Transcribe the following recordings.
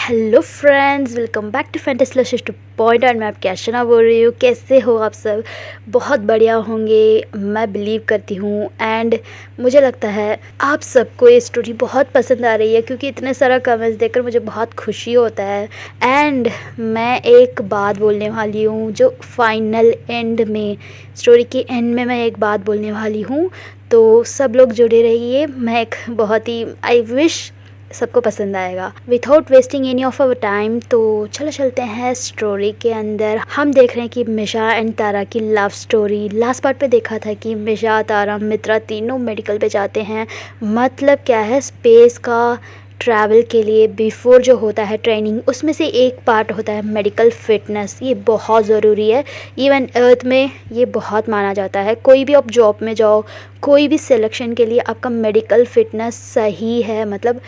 Hello friends, welcome back to fantastic point. And मैं आपकी अर्चना बोल रही हूँ। कैसे हो आप सब? बहुत बढ़िया होंगे, मैं बिलीव करती हूँ। एंड मुझे लगता है आप सबको ये स्टोरी बहुत पसंद आ रही है, क्योंकि इतने सारा कमेंट्स देखकर मुझे बहुत खुशी होता है। एंड मैं एक बात बोलने वाली हूँ जो फाइनल एंड में, स्टोरी के एंड में मैं एक बात बोलने वाली हूँ। तो सब लोग जुड़े रहिए। मैं एक बहुत ही आई विश सबको पसंद आएगा। Without wasting any of our time, तो चलो चलते हैं स्टोरी के अंदर। हम देख रहे हैं कि मिशा एंड तारा की लव स्टोरी। लास्ट पार्ट पे देखा था कि मिशा, तारा, मित्रा तीनों मेडिकल पे जाते हैं। मतलब क्या है, स्पेस का ट्रैवल के लिए बिफोर जो होता है ट्रेनिंग, उसमें से एक पार्ट होता है मेडिकल फिटनेस। ये बहुत ज़रूरी है। इवन अर्थ में ये बहुत माना जाता है। कोई भी आप जॉब में जाओ, कोई भी सिलेक्शन के लिए आपका मेडिकल फिटनेस सही है, मतलब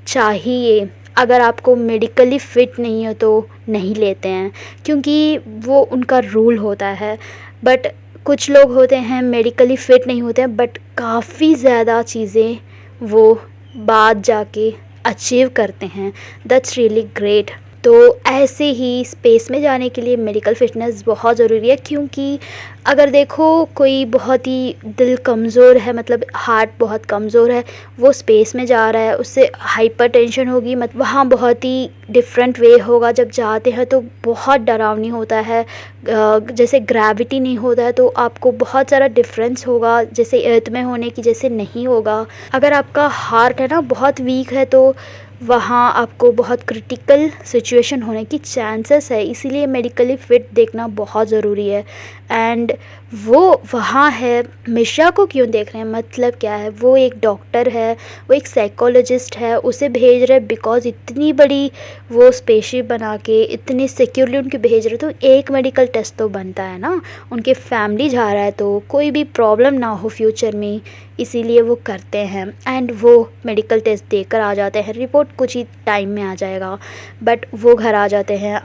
चाहिए। अगर आपको मेडिकली फ़िट नहीं हो तो नहीं लेते हैं, क्योंकि वो उनका रूल होता है। बट कुछ लोग होते हैं मेडिकली फ़िट नहीं होते हैं, बट काफ़ी ज़्यादा चीज़ें वो बाद जाके अचीव करते हैं। That's really great. तो ऐसे ही स्पेस में जाने के लिए मेडिकल फिटनेस बहुत ज़रूरी है, क्योंकि अगर देखो कोई बहुत ही दिल कमज़ोर है, मतलब हार्ट बहुत कमज़ोर है, वो स्पेस में जा रहा है, उससे हाइपरटेंशन होगी, मतलब वहाँ बहुत ही डिफरेंट वे होगा। जब जाते हैं तो बहुत डरावनी होता है। जैसे ग्रेविटी नहीं होता है तो आपको बहुत सारा डिफरेंस होगा, जैसे अर्थ में होने की जैसे नहीं होगा। अगर आपका हार्ट है ना बहुत वीक है, तो वहाँ आपको बहुत क्रिटिकल सिचुएशन होने की चांसेस है। इसीलिए मेडिकली फ़िट देखना बहुत ज़रूरी है। एंड वो वहाँ है। मिशा को क्यों देख रहे हैं, मतलब क्या है, वो एक डॉक्टर है, वो एक साइकोलॉजिस्ट है। उसे भेज रहे बिकॉज इतनी बड़ी वो स्पेसशिप बना के इतनी सिक्योरली उनके भेज रहे, तो एक मेडिकल टेस्ट तो बनता है ना। उनके फैमिली जा रहा है तो कोई भी प्रॉब्लम ना हो फ्यूचर में, इसीलिए वो करते हैं। एंड वो मेडिकल टेस्ट देकर आ जाते हैं। रिपोर्ट कुछ ही टाइम में आ जाएगा। बट वो घर आ जाते हैं।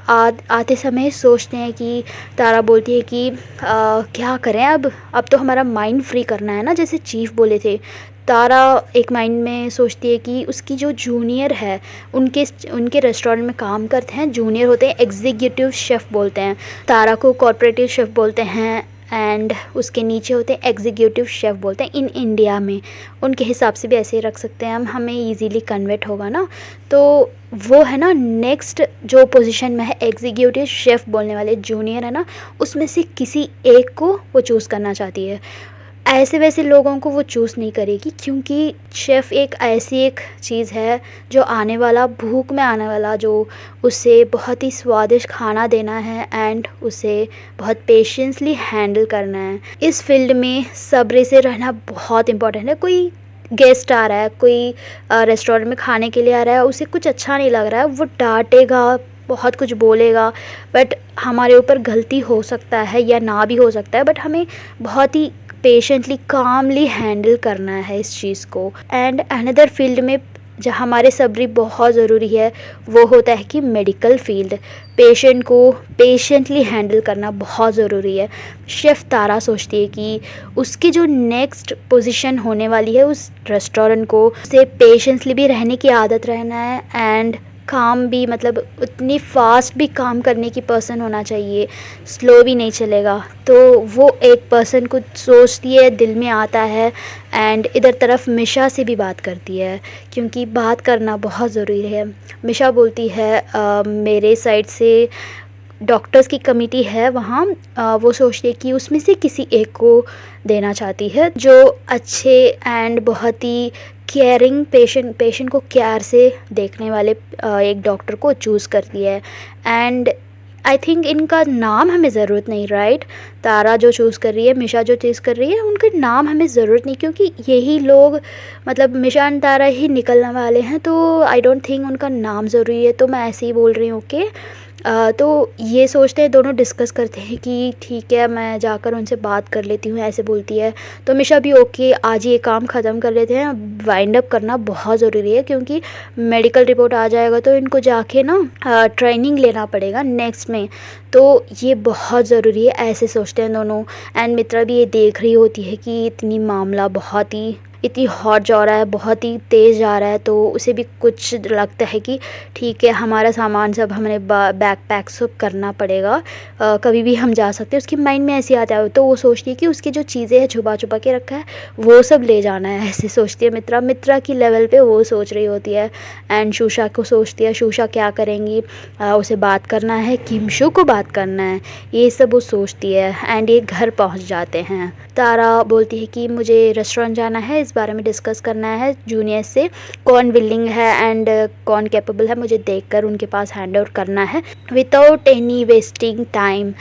आते समय सोचते हैं कि तारा बोलती है कि क्या करें अब तो हमारा माइंड फ्री करना है ना, जैसे चीफ बोले थे। तारा एक माइंड में सोचती है कि उसकी जो जूनियर है, उनके रेस्टोरेंट में काम करते हैं। जूनियर होते हैं एग्जीक्यूटिव शेफ़ बोलते हैं, तारा को कॉर्पोरेटिव शेफ़ बोलते हैं। एंड उसके नीचे होते हैं एग्जीक्यूटिव शेफ़ बोलते हैं इन इंडिया में। उनके हिसाब से भी ऐसे ही रख सकते हैं हम, हमें इजीली कन्वर्ट होगा ना। तो वो है ना, नेक्स्ट जो पोजीशन में है एग्जीक्यूटिव शेफ़ बोलने वाले जूनियर है ना, उसमें से किसी एक को वो चूज़ करना चाहती है। ऐसे वैसे लोगों को वो चूज़ नहीं करेगी, क्योंकि शेफ़ एक ऐसी एक चीज़ है जो आने वाला, भूख में आने वाला, जो उसे बहुत ही स्वादिष्ट खाना देना है एंड उसे बहुत पेशेंसली हैंडल करना है। इस फील्ड में सब्र से रहना बहुत इम्पोर्टेंट है। कोई गेस्ट आ रहा है, कोई रेस्टोरेंट में खाने के लिए आ रहा है, उसे कुछ अच्छा नहीं लग रहा है, वो डांटेगा, बहुत कुछ बोलेगा। बट हमारे ऊपर गलती हो सकता है या ना भी हो सकता है, बट हमें बहुत ही पेशेंटली कामली हैंडल करना है इस चीज़ को। एंड अनदर फील्ड में जहाँ हमारे सब्री बहुत ज़रूरी है, वो होता है कि मेडिकल फील्ड। पेशेंट को पेशेंटली हैंडल करना बहुत ज़रूरी है। शेफ़ तारा सोचती है कि उसकी जो नेक्स्ट पोजीशन होने वाली है उस रेस्टोरेंट को, उसे पेशेंटली भी रहने की आदत रहना है। एंड काम भी, मतलब उतनी फास्ट भी काम करने की पर्सन होना चाहिए, स्लो भी नहीं चलेगा। तो वो एक पर्सन को सोचती है, दिल में आता है। एंड इधर तरफ मिशा से भी बात करती है, क्योंकि बात करना बहुत ज़रूरी है। मिशा बोलती है मेरे साइड से डॉक्टर्स की कमेटी है वहाँ, वो सोचती है कि उसमें से किसी एक को देना चाहती है, जो अच्छे एंड बहुत ही केयरिंग, पेशेंट को केयर से देखने वाले एक डॉक्टर को चूज़ करती है। एंड आई थिंक इनका नाम हमें ज़रूरत नहीं, राइट? तारा जो चूज़ कर रही है, मिशा जो चूज़ कर रही है, उनके नाम हमें ज़रूरत नहीं, क्योंकि यही लोग, मतलब मिशा एंड तारा ही निकलने वाले हैं। तो आई डोंट थिंक उनका नाम ज़रूरी है। तो मैं ऐसे ही बोल रही हूँ, ओके। तो ये सोचते हैं, दोनों डिस्कस करते हैं कि ठीक है, मैं जाकर उनसे बात कर लेती हूँ, ऐसे बोलती है। तो मिशा भी ओके, आज ये काम ख़त्म कर लेते हैं, वाइंड अप करना बहुत ज़रूरी है, क्योंकि मेडिकल रिपोर्ट आ जाएगा तो इनको जाके ना ट्रेनिंग लेना पड़ेगा नेक्स्ट में। तो ये बहुत ज़रूरी है, ऐसे सोचते हैं दोनों। एंड मित्रा भी ये देख रही होती है कि इतनी मामला बहुत ही इतनी हॉट जा रहा है, बहुत ही तेज़ जा रहा है, तो उसे भी कुछ लगता है कि ठीक है हमारा सामान सब हमें बैग पैक सब करना पड़ेगा, कभी भी हम जा सकते हैं। उसकी माइंड में ऐसे आता है, तो वो सोचती है कि उसकी जो चीज़ें हैं छुपा छुपा के रखा है वो सब ले जाना है, ऐसे सोचती है मित्रा की लेवल पे वो सोच रही होती है। एंड शूशा को सोचती है शूशा क्या करेंगी, उसे बात करना है, किमशु को बात करना है, ये सब वो सोचती है। एंड ये घर पहुंच जाते हैं। तारा बोलती है कि मुझे रेस्टोरेंट जाना है, इस बारे में डिस्कस करना है जूनियर से, कौन विलिंग है एंड कौन कैपेबल है, मुझे देखकर उनके पास हैंड ओवर करना है विदाउट एनी वेस्टिंग टाइम।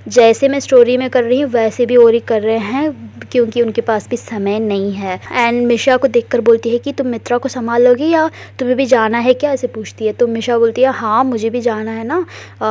जैसे मैं स्टोरी में कर रही हूँ वैसे भी और ही कर रहे हैं, क्योंकि उनके पास भी समय नहीं है। एंड मिशा को देखकर बोलती है कि तुम मित्रा को संभाल लोगी या तुम्हें भी जाना है क्या, ऐसे पूछती है। तो मिशा बोलती है हाँ मुझे भी जाना है ना,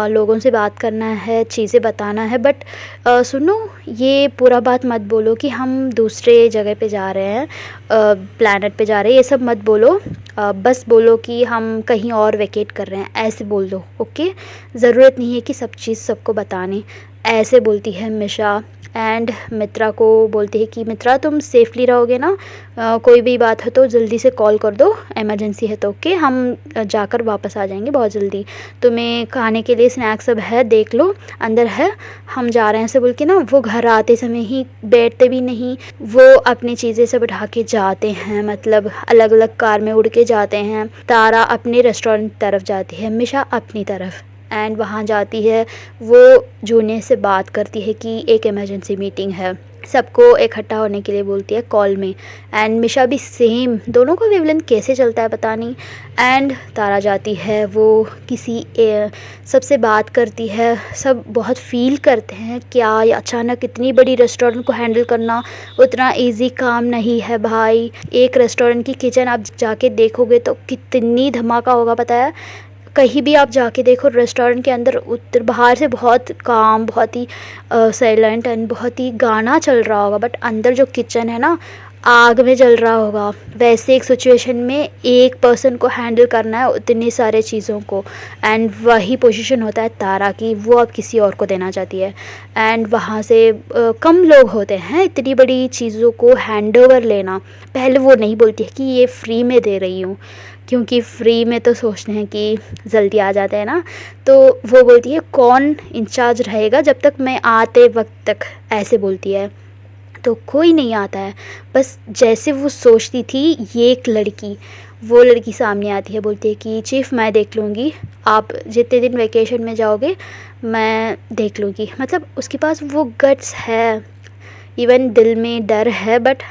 लोगों से बात करना है, चीज़ें बताना है, बट सुनो ये पूरा बात मत बोलो कि हम दूसरे जगह पे जा रहे हैं, प्लैनेट पे जा रहे हैं, ये सब मत बोलो, बस बोलो कि हम कहीं और वेकेट कर रहे हैं, ऐसे बोल दो, ओके। ज़रूरत नहीं है कि सब चीज़ सबको बतानी, ऐसे बोलती है मिशा। एंड मित्रा को बोलती है कि मित्रा तुम सेफली रहोगे ना, कोई भी बात है तो जल्दी से कॉल कर दो, इमरजेंसी है तो ओके, हम जाकर वापस आ जाएंगे बहुत जल्दी, तुम्हें खाने के लिए स्नैक्स सब है देख लो, अंदर है, हम जा रहे हैं, ऐसे बोल के ना वो घर आते समय ही बैठते भी नहीं, वो अपनी चीज़ें सब उठा के जाते हैं, मतलब अलग अलग कार में उड़ के जाते हैं। तारा अपने रेस्टोरेंट तरफ जाती है, मिशा अपनी तरफ। एंड वहाँ जाती है, वो जूनियर से बात करती है कि एक इमरजेंसी मीटिंग है, सबको इकट्ठा होने के लिए बोलती है कॉल में। एंड मिशा भी सेम, दोनों का वेवलेंथ कैसे चलता है पता नहीं। एंड तारा जाती है, वो किसी सबसे बात करती है, सब बहुत फील करते हैं क्या ये अचानक इतनी बड़ी रेस्टोरेंट को हैंडल करना उतना इजी काम नहीं है भाई। एक रेस्टोरेंट की किचन आप जाके देखोगे तो कितनी धमाका होगा पता है, कहीं भी आप जाके देखो रेस्टोरेंट के अंदर उत्तर बाहर से बहुत काम, बहुत ही साइलेंट एंड बहुत ही गाना चल रहा होगा, बट अंदर जो किचन है ना आग में जल रहा होगा। वैसे एक सिचुएशन में एक पर्सन को हैंडल करना है उतनी सारे चीज़ों को, एंड वही पोजीशन होता है तारा की, वो अब किसी और को देना चाहती है। एंड वहाँ से कम लोग होते हैं इतनी बड़ी चीज़ों को हैंड ओवर लेना। पहले वो नहीं बोलती है कि ये फ्री में दे रही हूँ, क्योंकि फ्री में तो सोचते हैं कि जल्दी आ जाते हैं ना, तो वो बोलती है कौन इंचार्ज रहेगा जब तक मैं आते वक्त तक, ऐसे बोलती है। तो कोई नहीं आता है, बस जैसे वो सोचती थी ये एक लड़की, वो लड़की सामने आती है, बोलती है कि चीफ़ मैं देख लूँगी, आप जितने दिन वैकेशन में जाओगे मैं देख लूँगी। मतलब उसके पास वो गट्स है, इवन दिल में डर है, बट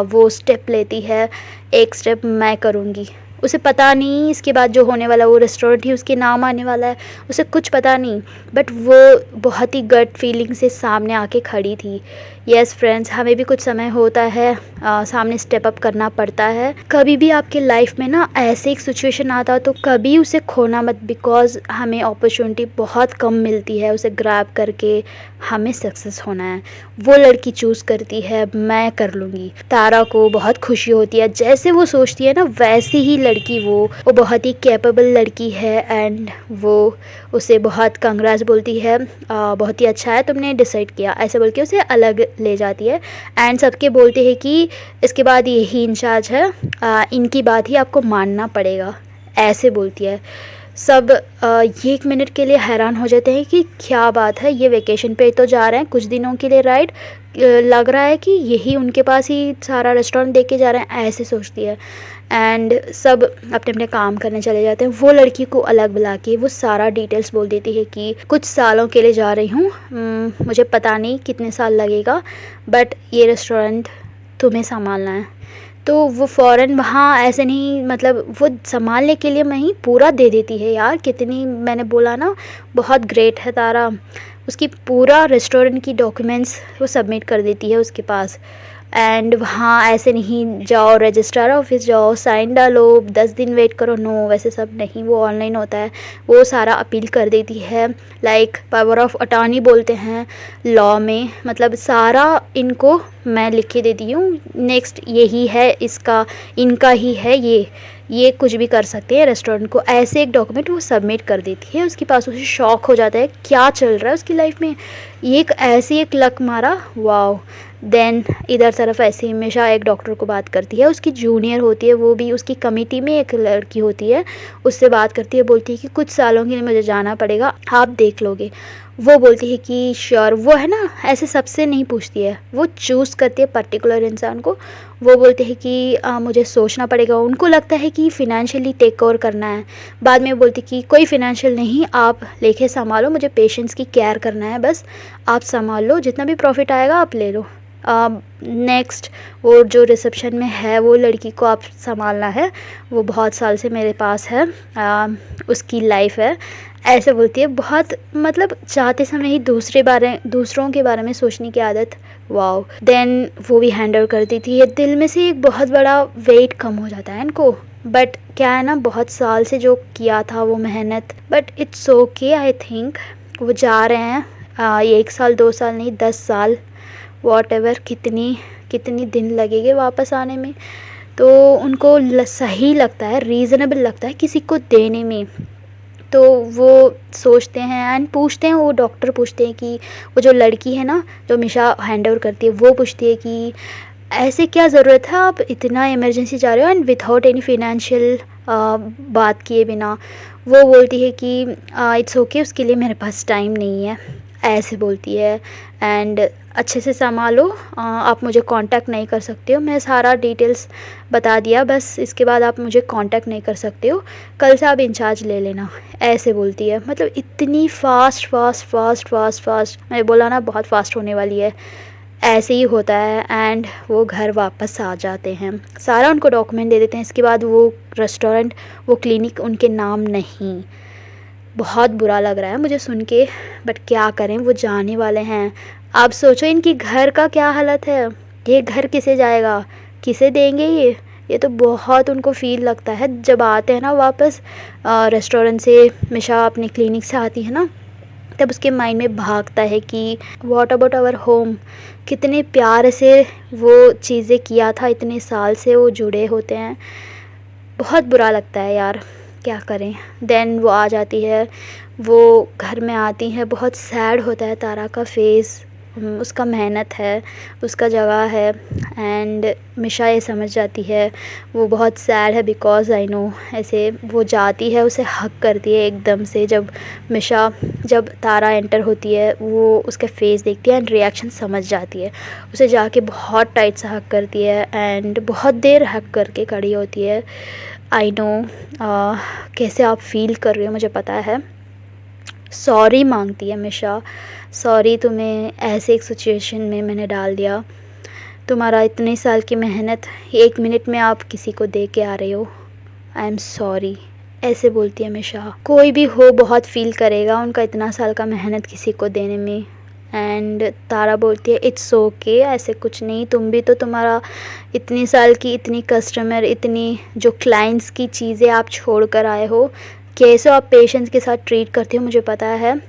वो स्टेप लेती है, एक स्टेप मैं करूँगी। उसे पता नहीं इसके बाद जो होने वाला, वो रेस्टोरेंट ही उसके नाम आने वाला है, उसे कुछ पता नहीं, बट वो बहुत ही गट फीलिंग से सामने आके खड़ी थी। यस फ्रेंड्स, हमें भी कुछ समय होता है सामने स्टेप अप करना पड़ता है। कभी भी आपके लाइफ में ना ऐसे एक सिचुएशन आता तो कभी उसे खोना मत, बिकॉज हमें अपॉर्चुनिटी बहुत कम मिलती है, उसे ग्रैब करके हमें सक्सेस होना है। वो लड़की चूज़ करती है मैं कर लूँगी। तारा को बहुत खुशी होती है, जैसे वो सोचती है ना वैसी ही लड़की वो बहुत ही कैपेबल लड़की है। एंड वो उसे बहुत कंग्रेट्स बोलती है, बहुत ही अच्छा है तुमने डिसाइड किया, ऐसे बोल के उसे अलग ले जाती है। एंड सबके बोलते हैं कि इसके बाद यही इंचार्ज है, इनकी बात ही आपको मानना पड़ेगा, ऐसे बोलती है। सब ये एक मिनट के लिए हैरान हो जाते हैं कि क्या बात है, ये वेकेशन पे तो जा रहे हैं कुछ दिनों के लिए राइट, लग रहा है कि यही उनके पास ही सारा रेस्टोरेंट देख के जा रहे हैं, ऐसे सोचती है। एंड सब अपने अपने काम करने चले जाते हैं। वो लड़की को अलग बुला के वो सारा डिटेल्स बोल देती है कि कुछ सालों के लिए जा रही हूँ, मुझे पता नहीं कितने साल लगेगा, बट ये रेस्टोरेंट तुम्हें संभालना है। तो वो फ़ौरन वहाँ ऐसे नहीं, मतलब वो संभालने के लिए वहीं पूरा दे देती है यार, कितनी मैंने बोला ना बहुत ग्रेट है तारा। उसकी पूरा रेस्टोरेंट की डॉक्यूमेंट्स वो सबमिट कर देती है उसके पास। एंड वहाँ ऐसे नहीं जाओ रजिस्ट्रार ऑफिस जाओ साइन डालो 10 दिन वेट करो, नो वैसे सब नहीं, वो ऑनलाइन होता है। वो सारा अपील कर देती है, लाइक पावर ऑफ अटॉर्नी बोलते हैं लॉ में, मतलब सारा इनको मैं लिख के देती हूँ, नेक्स्ट यही है, इसका इनका ही है, ये कुछ भी कर सकते हैं रेस्टोरेंट को, ऐसे एक डॉक्यूमेंट वो सबमिट कर देती है। उसके पास उसे शॉक हो जाता है क्या चल रहा है उसकी लाइफ में, ये एक ऐसी एक लक मारा, वाओ। देन इधर तरफ ऐसे हमेशा एक डॉक्टर को बात करती है, उसकी जूनियर होती है, वो भी उसकी कमेटी में एक लड़की होती है, उससे बात करती है, बोलती है कि कुछ सालों के लिए मुझे जाना पड़ेगा, आप देख लोगे। वो बोलती है कि श्योर। वो है ना ऐसे सबसे नहीं पूछती है, वो चूज़ करती है पर्टिकुलर इंसान को। वो बोलते हैं कि मुझे सोचना पड़ेगा, उनको लगता है कि फ़िनेंशियली टेक ओवर करना है। बाद में बोलती कि कोई फ़िनेंशियल नहीं, आप लेके संभालो, मुझे पेशेंट्स की केयर करना है, बस आप संभाल लो, जितना भी प्रॉफिट आएगा आप ले लो। नेक्स्ट वो जो रिसेप्शन में है वो लड़की को आप संभालना है, वो बहुत साल से मेरे पास है, उसकी लाइफ है, ऐसे बोलती है। बहुत मतलब चाहते समय ही दूसरों के बारे में सोचने की आदत, वाओ। देन वो भी हैंडल कर देती है, दिल में से एक बहुत बड़ा वेट कम हो जाता है इनको। बट क्या है ना, बहुत साल से जो किया था वो मेहनत, but it's okay I think. वो जा रहे हैं, 1 साल 2 साल नहीं 10 साल, वॉट एवर, कितनी दिन लगेंगे वापस आने में, तो उनको सही लगता है, रीज़नेबल लगता है किसी को देने में। तो वो सोचते हैं एंड पूछते हैं, वो डॉक्टर पूछते हैं कि वो जो लड़की है ना जो मिशा हैंड ओवर करती है, वो पूछती है कि ऐसे क्या ज़रूरत है, आप इतना इमरजेंसी जा रहे हो एंड विदाउट एनी फिनेंशियल बात किए बिना। वो बोलती है कि इट्स ओके, उसके लिए मेरे पास टाइम नहीं है, ऐसे बोलती है। एंड अच्छे से संभालो, आप मुझे कांटेक्ट नहीं कर सकते हो, मैं सारा डिटेल्स बता दिया, बस इसके बाद आप मुझे कांटेक्ट नहीं कर सकते हो, कल से आप इंचार्ज ले लेना, ऐसे बोलती है। मतलब इतनी फास्ट, मैंने बोला ना बहुत फास्ट होने वाली है, ऐसे ही होता है। एंड वो घर वापस आ जाते हैं, सारा उनको डॉक्यूमेंट दे देते हैं। इसके बाद वो रेस्टोरेंट, वो क्लिनिक उनके नाम नहीं। बहुत बुरा लग रहा है मुझे सुन के, बट क्या करें, वो जाने वाले हैं। आप सोचो इनकी घर का क्या हालत है, ये घर किसे जाएगा, किसे देंगे ये तो बहुत उनको फ़ील लगता है जब आते हैं ना वापस रेस्टोरेंट से। मिशा अपने क्लिनिक से आती है ना, तब उसके माइंड में भागता है कि व्हाट अबाउट आवर होम, कितने प्यार से वो चीज़ें किया था, इतने साल से वो जुड़े होते हैं। बहुत बुरा लगता है यार, क्या करें। देन वो आ जाती है, वो घर में आती है, बहुत सैड होता है तारा का फेस, उसका मेहनत है, उसका जगह है। एंड मिशा ये समझ जाती है, वो बहुत सैड है बिकॉज़ आई नो। ऐसे वो जाती है, उसे हग करती है एकदम से। जब तारा एंटर होती है, वो उसका फेस देखती है एंड रिएक्शन समझ जाती है, उसे जाके बहुत टाइट से हग करती है एंड बहुत देर हग करके खड़ी होती है। आई नो कैसे आप फील कर रहे हो, मुझे पता है। सॉरी मांगती है मिशा, सॉरी तुम्हें ऐसे एक सिचुएशन में मैंने डाल दिया, तुम्हारा इतने साल की मेहनत 1 मिनट में आप किसी को दे के आ रहे हो, आई एम सॉरी, ऐसे बोलती है मिशा। कोई भी हो बहुत फील करेगा उनका इतना साल का मेहनत किसी को देने में। एंड तारा बोलती है इट्स ओके, ऐसे कुछ नहीं, तुम भी तो, तुम्हारा इतनी साल की इतनी कस्टमर, इतनी जो क्लाइंट्स की चीज़ें आप छोड़ कर आए हो, कैसे आप पेशेंट्स के साथ ट्रीट करते हो मुझे पता है,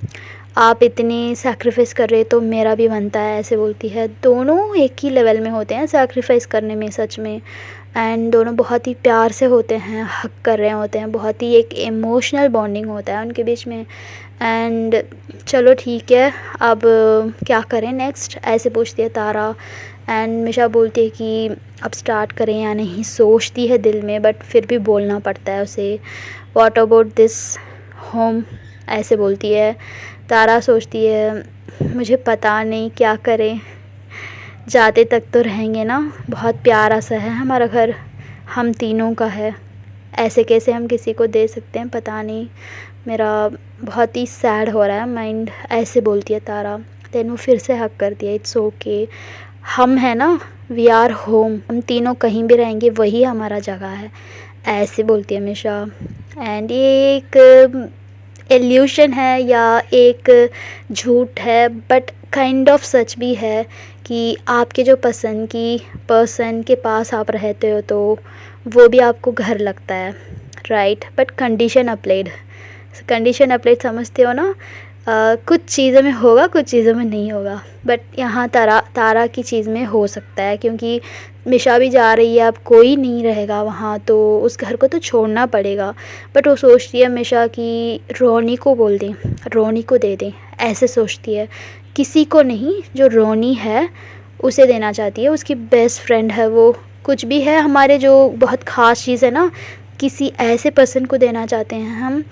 आप इतनी सैक्रिफाइस कर रहे हो तो मेरा भी बनता है, ऐसे बोलती है। दोनों एक ही लेवल में होते हैं सैक्रिफाइस करने में सच में, एंड दोनों बहुत ही प्यार से होते हैं, हक कर रहे होते हैं, बहुत ही एक इमोशनल बॉन्डिंग होता है उनके बीच में। एंड चलो ठीक है, अब क्या करें नेक्स्ट, ऐसे पूछती है तारा। एंड मिशा बोलती है कि अब स्टार्ट करें या नहीं, सोचती है दिल में बट फिर भी बोलना पड़ता है उसे। व्हाट अबाउट दिस होम, ऐसे बोलती है। तारा सोचती है मुझे पता नहीं क्या करें, जाते तक तो रहेंगे ना, बहुत प्यारा सा है हमारा घर, हम तीनों का है, ऐसे कैसे हम किसी को दे सकते हैं, पता नहीं, मेरा बहुत ही सैड हो रहा है माइंड, ऐसे बोलती है तारा। देन वो फिर से हक करती है, इट्स ओके, हम है ना, वी आर होम, हम तीनों कहीं भी रहेंगे, वही हमारा जगह है, ऐसे बोलती है मिशा। एंड ये एक इल्यूशन है या एक झूठ है, बट काइंड ऑफ सच भी है कि आपके जो पसंद की पर्सन के पास आप रहते हो तो वो भी आपको घर लगता है, राइट। बट कंडीशन अप्लाइड समझते हो ना, कुछ चीज़ों में होगा, कुछ चीज़ों में नहीं होगा, बट यहाँ तारा की चीज़ में हो सकता है, क्योंकि मिशा भी जा रही है, अब कोई नहीं रहेगा वहाँ, तो उस घर को तो छोड़ना पड़ेगा। बट वो सोचती है मिशा कि रोनी को बोल दें, रोनी को दे दें, ऐसे सोचती है। किसी को नहीं, जो रोनी है उसे देना चाहती है, उसकी बेस्ट फ्रेंड है वो। कुछ भी है हमारे जो बहुत ख़ास चीज़ है ना, किसी ऐसे पर्सन को देना चाहते हैं हम।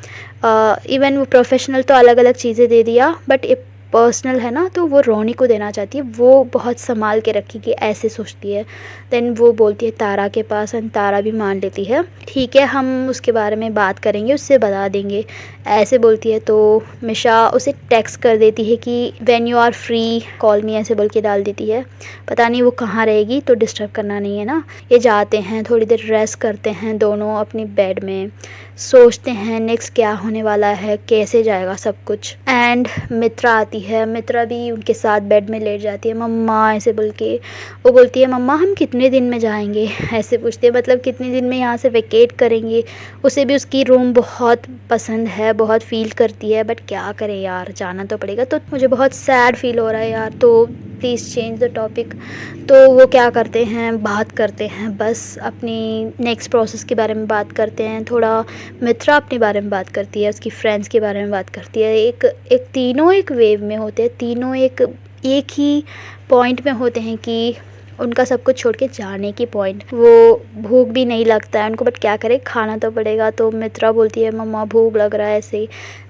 इवन वो प्रोफेशनल तो अलग अलग चीज़ें दे दिया, बट ये पर्सनल है ना, तो वो रोनी को देना चाहती है, वो बहुत संभाल के रखेगी, ऐसे सोचती है। देन वो बोलती है तारा के पास, एंड तारा भी मान लेती है, ठीक है हम उसके बारे में बात करेंगे, उससे बता देंगे, ऐसे बोलती है। तो मिशा उसे टेक्स्ट कर देती है कि when you are free call me, ऐसे बोल के डाल देती है। पता नहीं वो कहाँ रहेगी, तो डिस्टर्ब करना नहीं है ना। ये जाते हैं, थोड़ी देर रेस्ट करते हैं दोनों अपनी बेड में, सोचते हैं नेक्स्ट क्या होने वाला है, कैसे जाएगा सब कुछ। एंड मित्रा आती है, मित्रा भी उनके साथ बेड में लेट जाती है, मम्मा ऐसे बोल के। वो बोलती है मम्मा हम कितने दिन में जाएंगे, ऐसे पूछते हैं, मतलब कितने दिन में यहाँ से वेकेट करेंगे। उसे भी उसकी रूम बहुत पसंद है, बहुत फील करती है, बट क्या करें यार, जाना तो पड़ेगा। तो मुझे बहुत सैड फील हो रहा है यार, तो प्लीज़ चेंज द टॉपिक। तो वो क्या करते हैं, बात करते हैं, बस अपनी नेक्स्ट प्रोसेस के बारे में बात करते हैं थोड़ा। मित्रा अपने बारे में बात करती है, उसकी फ्रेंड्स के बारे में बात करती है। एक तीनों एक वेव में होते हैं, तीनों एक ही पॉइंट में होते हैं कि उनका सब कुछ छोड़ के जाने की पॉइंट। वो भूख भी नहीं लगता है उनको, बट क्या करे, खाना तो पड़ेगा। तो मित्रा बोलती है मम्मा भूख लग रहा है ऐसे।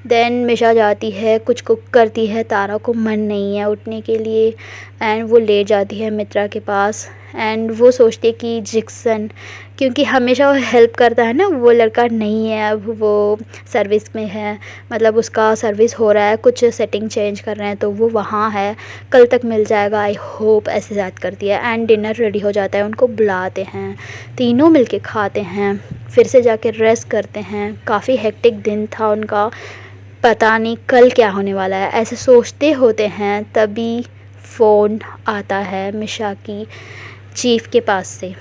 देन मिशा जाती है, कुछ कुक करती है, तारा को मन नहीं है उठने के लिए, एंड वो ले जाती है मित्रा के पास। एंड वो सोचती है कि जिक्सन, क्योंकि हमेशा वो हेल्प करता है ना, वो लड़का नहीं है, अब वो सर्विस में है, मतलब उसका सर्विस हो रहा है, कुछ सेटिंग चेंज कर रहे हैं, तो वो वहाँ है, कल तक मिल जाएगा आई होप, ऐसे याद करती है। एंड डिनर रेडी हो जाता है, उनको बुलाते हैं, तीनों मिलके खाते हैं, फिर से जाके रेस्ट करते हैं। काफ़ी हेक्टिक दिन था उनका, पता नहीं कल क्या होने वाला है, ऐसे सोचते होते हैं। तभी फ़ोन आता है मिशा की चीफ़ के पास से।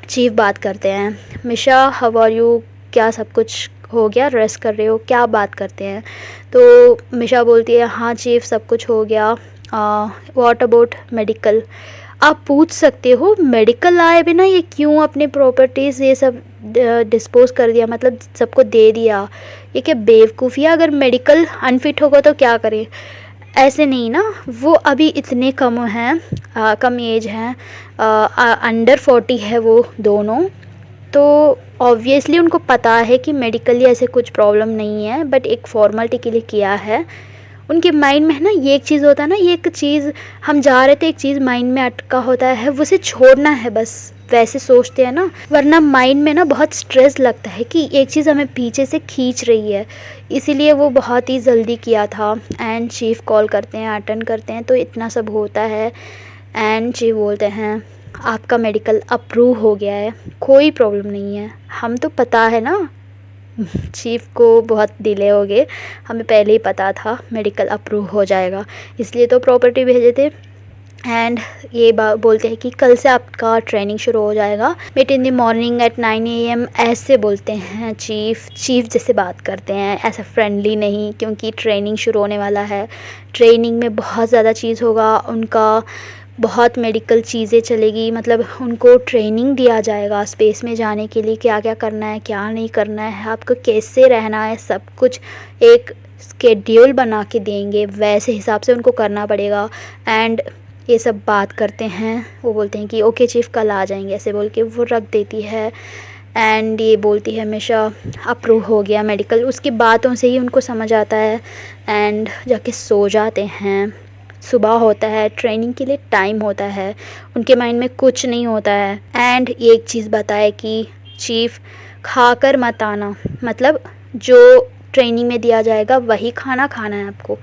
चीफ़ बात करते हैं, मिशा हाउ आर यू, क्या सब कुछ हो गया, रेस्ट कर रहे हो, क्या बात करते हैं। तो मिशा बोलती है हाँ चीफ़ सब कुछ हो गया। व्हाट अबाउट मेडिकल, आप पूछ सकते हो मेडिकल आए बिना ये क्यों अपने प्रॉपर्टीज़ ये सब डिस्पोज कर दिया, मतलब सबको दे दिया, ये क्या बेवकूफ़ी है। अगर मेडिकल अनफिट होगा तो क्या करें, ऐसे नहीं ना, वो अभी इतने कम हैं, कम एज हैं, अंडर 40 है वो दोनों, तो ऑब्वियसली उनको पता है कि मेडिकली ऐसे कुछ प्रॉब्लम नहीं है, बट एक फॉर्मेलिटी के लिए किया है। उनके माइंड में है ना, ये एक चीज़ होता है ना, ये एक चीज़ हम जा रहे थे, एक चीज़ माइंड में अटका होता है, उसे छोड़ना है बस, वैसे सोचते हैं ना। वरना माइंड में ना बहुत स्ट्रेस लगता है कि एक चीज़ हमें पीछे से खींच रही है, इसीलिए वो बहुत ही जल्दी किया था। एंड चीफ़ कॉल करते हैं, अटेंड करते हैं, तो इतना सब होता है। एंड चीफ़ बोलते हैं आपका मेडिकल अप्रूव हो गया है, कोई प्रॉब्लम नहीं है। हम तो पता है ना, चीफ़ को बहुत डिले हो गए, हमें पहले ही पता था मेडिकल अप्रूव हो जाएगा, इसलिए तो प्रॉपर्टी भेजे थे। एंड ये बोलते हैं कि कल से आपका ट्रेनिंग शुरू हो जाएगा, meet in the morning at 9 AM, ऐसे बोलते हैं चीफ़ जैसे बात करते हैं, ऐसा फ्रेंडली नहीं, क्योंकि ट्रेनिंग शुरू होने वाला है। ट्रेनिंग में बहुत ज़्यादा चीज़ होगा, उनका बहुत मेडिकल चीज़ें चलेगी, मतलब उनको ट्रेनिंग दिया जाएगा स्पेस में जाने के लिए, क्या क्या करना है, क्या नहीं करना है, आपको कैसे रहना है, सब कुछ एक स्केड्यूल बना के देंगे, वैसे हिसाब से उनको करना पड़ेगा। एंड ये सब बात करते हैं, वो बोलते हैं कि ओके चीफ़ कल आ जाएंगे, ऐसे बोल के वो रख देती है। एंड ये बोलती है हमेशा अप्रूव हो गया मेडिकल, उसकी बातों से ही उनको समझ आता है। एंड जाके सो जाते हैं, सुबह होता है, ट्रेनिंग के लिए टाइम होता है, उनके माइंड में कुछ नहीं होता है। एंड एक चीज़ बताए कि चीफ़ खाकर मत आना, मतलब जो ट्रेनिंग में दिया जाएगा वही खाना खाना है आपको,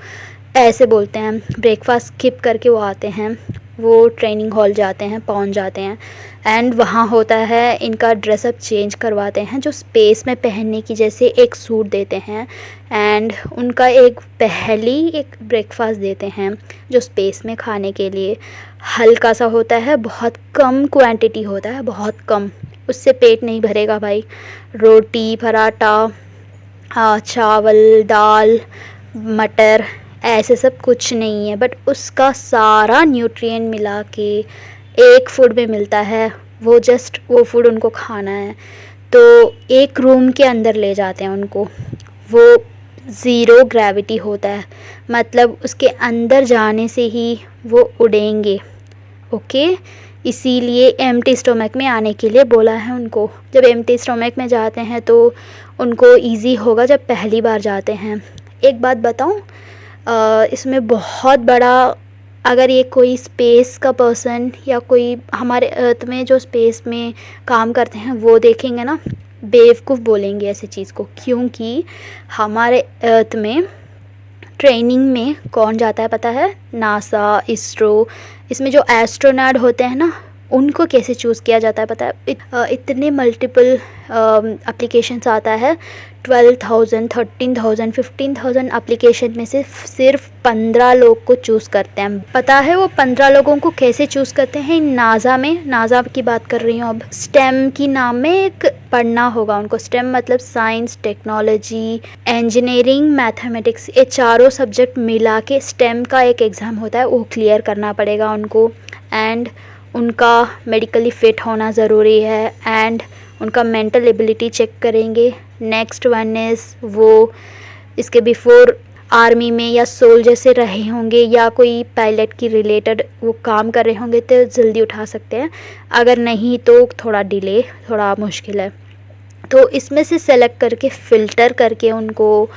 ऐसे बोलते हैं। ब्रेकफास्ट स्किप करके वो आते हैं, वो ट्रेनिंग हॉल जाते हैं, पहुंच जाते हैं। एंड वहाँ होता है, इनका ड्रेसअप चेंज करवाते हैं, जो स्पेस में पहनने की, जैसे एक सूट देते हैं। एंड उनका एक ब्रेकफास्ट देते हैं जो स्पेस में खाने के लिए हल्का सा होता है, बहुत कम क्वांटिटी होता है, बहुत कम, उससे पेट नहीं भरेगा भाई। रोटी, पराठा, चावल, दाल, मटर, ऐसे सब कुछ नहीं है, बट उसका सारा न्यूट्रिएंट मिला के एक फूड में मिलता है। वो जस्ट वो फूड उनको खाना है। तो एक रूम के अंदर ले जाते हैं उनको, वो ज़ीरो ग्रेविटी होता है, मतलब उसके अंदर जाने से ही वो उड़ेंगे। ओके, इसीलिए एम्प्टी स्टमक में आने के लिए बोला है उनको। जब एम्प्टी स्टमक में जाते हैं तो उनको इजी होगा जब पहली बार जाते हैं। एक बात बताऊं, इसमें बहुत बड़ा, अगर ये कोई स्पेस का पर्सन या कोई हमारे अर्थ में जो स्पेस में काम करते हैं वो देखेंगे ना, बेवकूफ़ बोलेंगे ऐसे चीज़ को। क्योंकि हमारे अर्थ में ट्रेनिंग में कौन जाता है पता है? नासा, इसरो। इसमें जो एस्ट्रोनॉट होते हैं ना, उनको कैसे चूज़ किया जाता है पता है? इतने मल्टीपल एप्लीकेशंस आता है, 12,000, 13,000, 15,000 एप्लीकेशन में से सिर्फ 15 लोग को चूज़ करते हैं। पता है वो 15 लोगों को कैसे चूज़ करते हैं? नासा में, नासा की बात कर रही हूँ अब, स्टेम की नाम में एक पढ़ना होगा उनको। स्टेम मतलब साइंस, टेक्नोलॉजी, इंजीनियरिंग, मैथमेटिक्स, ये चारों सब्जेक्ट मिला के स्टेम का एक एग्ज़ाम होता है, वो क्लियर करना पड़ेगा उनको। एंड उनका मेडिकली फ़िट होना ज़रूरी है, एंड उनका मेंटल एबिलिटी चेक करेंगे। नेक्स्ट वन इज़ वो इसके बिफोर आर्मी में या सोल्जर से रहे होंगे या कोई पायलट की रिलेटेड वो काम कर रहे होंगे तो जल्दी उठा सकते हैं, अगर नहीं तो थोड़ा डिले, थोड़ा मुश्किल है। तो इसमें से सेलेक्ट करके फ़िल्टर करके उनको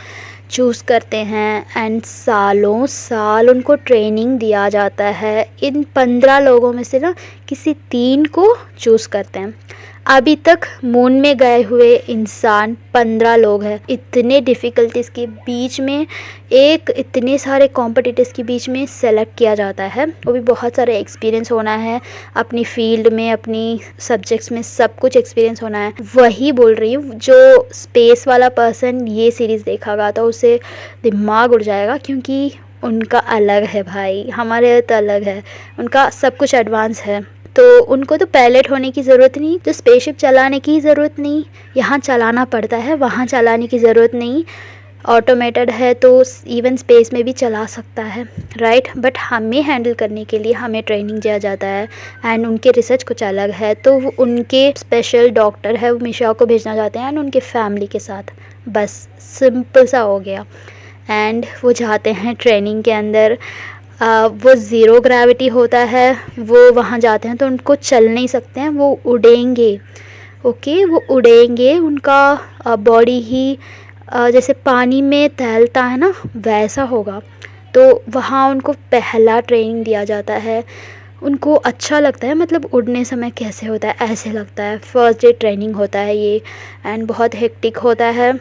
चूज़ करते हैं, एंड सालों साल उनको ट्रेनिंग दिया जाता है। इन 15 लोगों में से ना किसी 3 को चूज़ करते हैं। अभी तक मून में गए हुए इंसान 15 लोग हैं। इतने डिफ़िकल्टीज़ के बीच में, एक इतने सारे कॉम्पिटिटर्स के बीच में सेलेक्ट किया जाता है। वो भी बहुत सारे एक्सपीरियंस होना है अपनी फील्ड में, अपनी सब्जेक्ट्स में, सब कुछ एक्सपीरियंस होना है। वही बोल रही हूँ, जो स्पेस वाला पर्सन ये सीरीज़ देखेगा तो उसे दिमाग उड़ जाएगा, क्योंकि उनका अलग है भाई, हमारे तो अलग है। उनका सब कुछ एडवांस है। तो उनको तो पायलट होने की ज़रूरत नहीं, तो स्पेसशिप चलाने की ज़रूरत नहीं। यहाँ चलाना पड़ता है, वहाँ चलाने की ज़रूरत नहीं। ऑटोमेटेड है तो इवन स्पेस में भी चला सकता है, राइट। बट हमें हैंडल करने के लिए हमें ट्रेनिंग दिया जाता है, एंड उनके रिसर्च कुछ अलग है। तो उनके स्पेशल डॉक्टर है, वो मिशा को भेजना चाहते हैं, एंड उनके फैमिली के साथ, बस सिंपल सा हो गया। एंड वो जाते हैं ट्रेनिंग के अंदर। वो ज़ीरो ग्रेविटी होता है, वो वहाँ जाते हैं तो उनको चल नहीं सकते हैं, वो उड़ेंगे। ओके, वो उड़ेंगे। उनका बॉडी ही जैसे पानी में तैरता है ना, वैसा होगा। तो वहाँ उनको पहला ट्रेनिंग दिया जाता है। उनको अच्छा लगता है, मतलब उड़ने समय कैसे होता है ऐसे लगता है। फर्स्ट डे ट्रेनिंग होता है ये, एंड बहुत हेक्टिक होता है,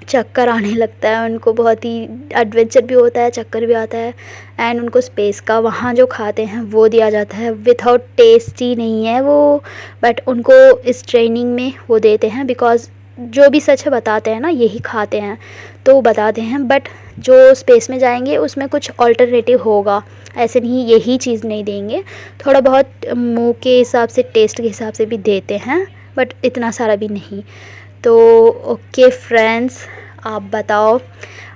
चक्कर आने लगता है उनको, बहुत ही एडवेंचर भी होता है, चक्कर भी आता है। एंड उनको स्पेस का वहाँ जो खाते हैं वो दिया जाता है, विदाउट टेस्ट ही नहीं है वो, बट उनको इस ट्रेनिंग में वो देते हैं, बिकॉज़ जो भी सच बताते हैं ना यही खाते हैं, तो बताते हैं। बट जो स्पेस में जाएंगे उसमें कुछ ऑल्टरनेटिव होगा, ऐसे नहीं यही चीज़ नहीं देंगे, थोड़ा बहुत मुँह के हिसाब से, टेस्ट के हिसाब से भी देते हैं, बट इतना सारा भी नहीं। तो ओके फ्रेंड्स, आप बताओ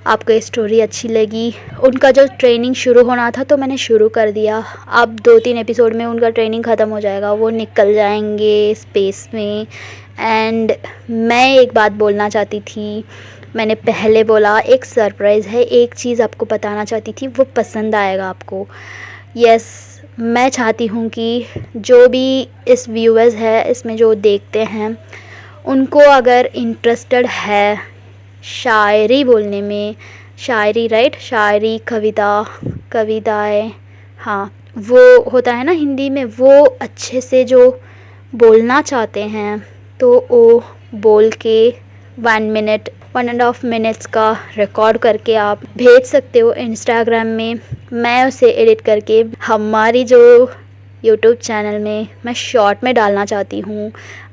आपको ये स्टोरी अच्छी लगी? उनका जो ट्रेनिंग शुरू होना था तो मैंने शुरू कर दिया, अब 2-3 एपिसोड में उनका ट्रेनिंग ख़त्म हो जाएगा, वो निकल जाएंगे स्पेस में। एंड मैं एक बात बोलना चाहती थी, मैंने पहले बोला एक सरप्राइज़ है, एक चीज़ आपको बताना चाहती थी, वो पसंद आएगा आपको। यस, मैं चाहती हूँ कि जो भी इस व्यूअर्स है, इसमें जो देखते हैं, उनको अगर इंटरेस्टेड है शायरी बोलने में, शायरी राइट, शायरी, कविताएं, हाँ वो होता है ना हिंदी में, वो अच्छे से जो बोलना चाहते हैं तो वो बोल के 1 मिनट, 1.5 मिनट्स का रिकॉर्ड करके आप भेज सकते हो इंस्टाग्राम में। मैं उसे एडिट करके हमारी जो यूट्यूब चैनल में मैं शॉर्ट में डालना चाहती हूँ।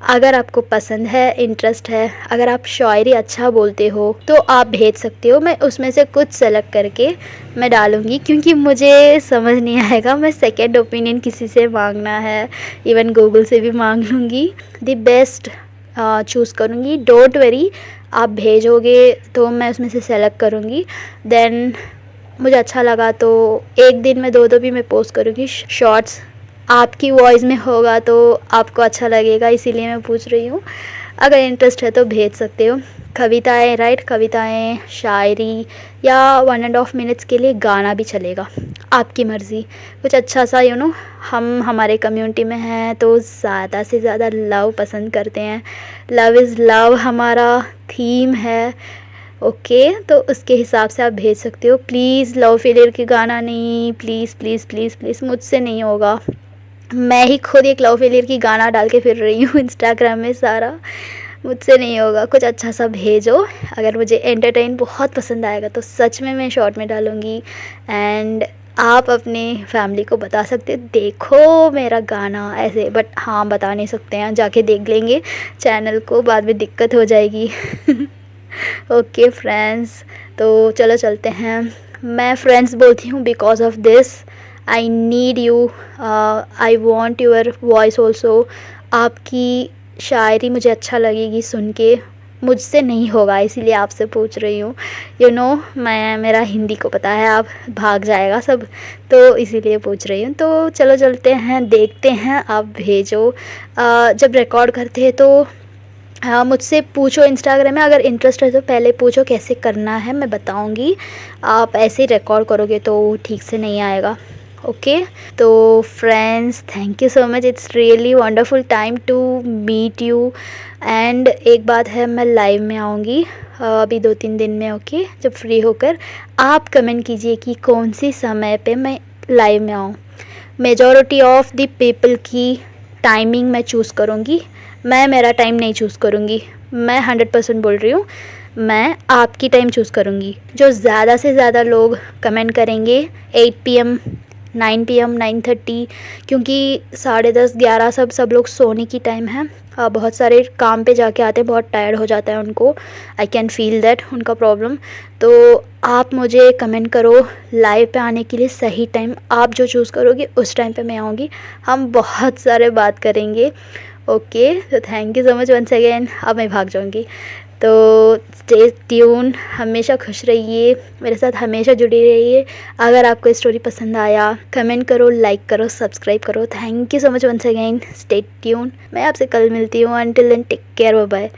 अगर आपको पसंद है, इंटरेस्ट है, अगर आप शायरी अच्छा बोलते हो तो आप भेज सकते हो, मैं उसमें से कुछ सेलेक्ट करके मैं डालूँगी, क्योंकि मुझे समझ नहीं आएगा, मैं सेकंड ओपिनियन किसी से मांगना है, इवन गूगल से भी मांग लूँगी, द बेस्ट चूज़ करूँगी। डोंट वरी, आप भेजोगे तो मैं उसमें से सेलेक्ट करूँगी। देन मुझे अच्छा लगा तो एक दिन में 2-2 भी मैं पोस्ट करूँगी शॉर्ट्स। आपकी वॉइस में होगा तो आपको अच्छा लगेगा, इसीलिए मैं पूछ रही हूँ। अगर इंटरेस्ट है तो भेज सकते हो। कविताएँ, राइट, कविताएँ, शायरी या 1.5 मिनट्स के लिए गाना भी चलेगा, आपकी मर्ज़ी। कुछ अच्छा सा हम हमारे कम्युनिटी में हैं तो ज़्यादा से ज़्यादा लव पसंद करते हैं। लव इज़ लव हमारा थीम है। ओके, तो उसके हिसाब से आप भेज सकते हो। प्लीज़ लव फेलियर के गाना नहीं, प्लीज़ प्लीज़ प्लीज़ प्लीज़, मुझसे नहीं होगा। मैं ही खुद एक लव फेलियर की गाना डाल के फिर रही हूँ इंस्टाग्राम में सारा, मुझसे नहीं होगा। कुछ अच्छा सा भेजो। अगर मुझे एंटरटेन बहुत पसंद आएगा तो सच में मैं शॉर्ट में डालूँगी। एंड आप अपने फैमिली को बता सकते हो, देखो मेरा गाना ऐसे, बट हाँ बता नहीं सकते हैं, जाके देख लेंगे चैनल को, बाद में दिक्कत हो जाएगी। ओके फ्रेंड्स, तो चलो चलते हैं। मैं फ्रेंड्स बोलती हूँ because of this I need you, I want your voice also. आपकी शायरी मुझे अच्छा लगेगी सुन के, मुझसे नहीं होगा इसीलिए आपसे पूछ रही हूँ। मैं, मेरा हिंदी को पता है, आप भाग जाएगा सब, तो इसीलिए पूछ रही हूँ। तो चलो चलते हैं, देखते हैं, आप भेजो। जब रिकॉर्ड करते हैं तो हाँ मुझसे पूछो इंस्टाग्राम में, अगर इंटरेस्ट है तो पहले पूछो कैसे करना है, मैं बताऊँगी। आप ऐसे ही रिकॉर्ड करोगे तो ठीक से नहीं आएगा। ओके, तो friends thank you so much, it's really wonderful time to meet you. And एक बात है, मैं लाइव में आऊँगी अभी 2-3 दिन में। ओके, जब फ्री होकर आप कमेंट कीजिए कि कौन सी समय पे मैं लाइव में आऊँ। मेजॉरिटी ऑफ द पीपल की टाइमिंग मैं चूज़ करूँगी, मैं मेरा टाइम नहीं चूज़ करूँगी। मैं 100% बोल रही हूँ, मैं आपकी टाइम चूज़ करूँगी। जो ज़्यादा से ज़्यादा लोग कमेंट करेंगे 8 PM, 9 PM, 9:30, क्योंकि 10:30, 11 सब लोग सोने की टाइम है। बहुत सारे काम पे जाके आते हैं, बहुत टायर्ड हो जाता है उनको। आई कैन फील दैट उनका प्रॉब्लम। तो आप मुझे कमेंट करो लाइव पे आने के लिए सही टाइम, आप जो चूज़ करोगे उस टाइम पे मैं आऊँगी, हम बहुत सारे बात करेंगे। ओके, तो thank you so much once again. अब मैं भाग जाऊँगी, तो स्टे ट्यून, हमेशा खुश रहिए, मेरे साथ हमेशा जुड़ी रहिए। अगर आपको स्टोरी पसंद आया कमेंट करो, लाइक करो, सब्सक्राइब करो। Thank you so much once again, stay tune. मैं आपसे कल मिलती हूँ। Until then take care, bye bye.